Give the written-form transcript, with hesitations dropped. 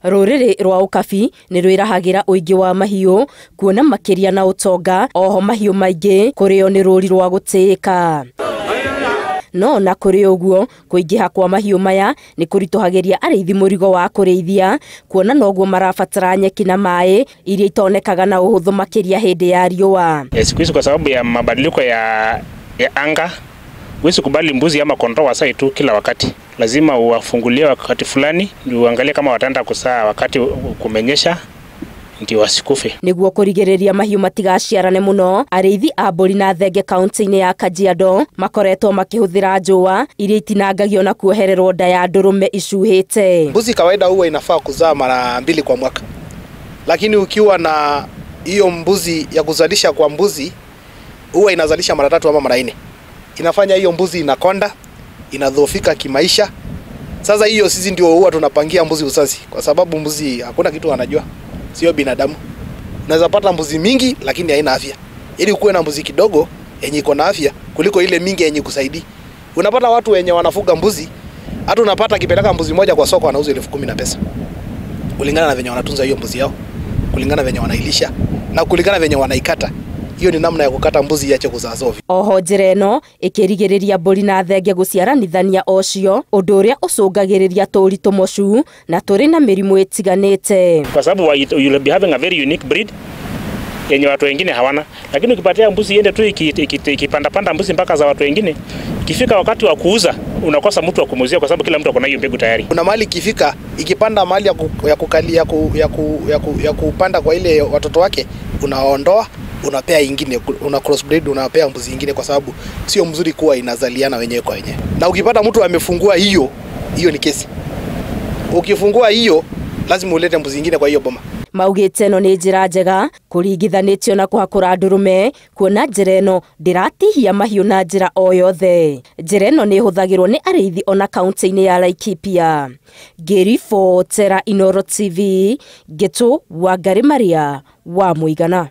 Rũrĩrĩ rwa Ukabi nĩ rwĩrahagira ũingĩ wa mahiũ kuona makĩria na ũtonga, oho mahiũ maingĩ kũrĩo nĩ rũri rwa gũtĩĩka. No na kũrĩ ũguo kũingĩha kwa mahiũ maya nĩ kũritũhagĩria arĩithi mũrigo wa kũrĩithia, kuona noguo marabatara nyeki na maĩ iria itonekaga na ũhũthũ makĩria hĩndĩ ya riũa. Siku hizi kwa sababu ya mabadiliko ya anga, huwezi kubali mbuzi ama kondoo wasae tu kila wakati. Lazima uwafungulie wakati fulani, ndio uangalie kama wataenda kusaa wakati kumenyesha, ndio wasikufe. Niguo kurigĩrĩria mahiũ matigaciarane muno, arĩithi a mbũri na thenge kaunti-inĩ ya Kajiado makoretwo makĩhũthĩra njũa iria itinangagio na kuohererwo nda ya ndũrũme icuhĩte. Mbuzi kawaida huwa inafaa kuzaa mara 2 kwa mwaka, lakini ukiwa na hiyo mbuzi ya kuzalisha kwa mbuzi huwa inazalisha mara 3 ama mara 4. Inafanya hiyo mbuzi inakonda, inadhoofika kimaisha. Sasa hiyo sisi ndio huwa tunapangia mbuzi uzazi, kwa sababu mbuzi hakuna kitu anajua, sio binadamu. Unaweza pata mbuzi mingi lakini haina afya, ili ukuwe na mbuzi kidogo yenye iko na afya kuliko ile mingi yenye kusaidia. Unapata watu wenye wanafuga mbuzi, hata unapata kipeleka mbuzi moja kwa soko anauza 10,000 na pesa, kulingana na venye wanatunza hiyo mbuzi yao, kulingana na venye wanailisha na kulingana na venye wanaikata. Hiyo ni namna ya kukata mbuzi yache kuzazovi. Oho njĩra ĩno ĩkĩrigĩrĩria mbũri na thenge gũciaranithania ocio, ũndũ ũrĩa ũcũngagĩrĩria tũũri tũmocu na tũrĩ na mĩrimũ ĩtiganĩte. Kwa sababu you'll be having a very unique breed yenye watu wengine hawana, lakini ukipatia mbuzi iende tu ikipanda mbuzi mpaka za watu wengine, ikifika wakati wa kuuza unakosa mtu wa kumuuzia, kwa sababu kila mtu akona hiyo mbegu tayari. Kuna mali ikifika ikipanda mali ya kupanda kwa ile watoto wake, unaondoa unapea ingine, una crossbreed, unapea mbuzi ingine, kwa sababu sio mzuri kuwa inazaliana wenyewe kwa wenyewe. Na ukipata mtu amefungua hiyo ni kesi. Ukifungua hiyo lazima ulete mbuzi ingine kwa hiyo boma. Maugĩte ĩno nĩ njĩra njega kũringithanĩtio na kũhakũra ndũrũme, kuona njĩra ĩno ndĩratihia mahiũ na njĩra o yothe. Njĩra ĩno nĩ ĩhũthagĩrwo nĩ arĩithi ona kaunti-inĩ ya Laikipia. Ngĩribotera Inooro TV, Gĩtũ Wangari Maria wa Mũigana.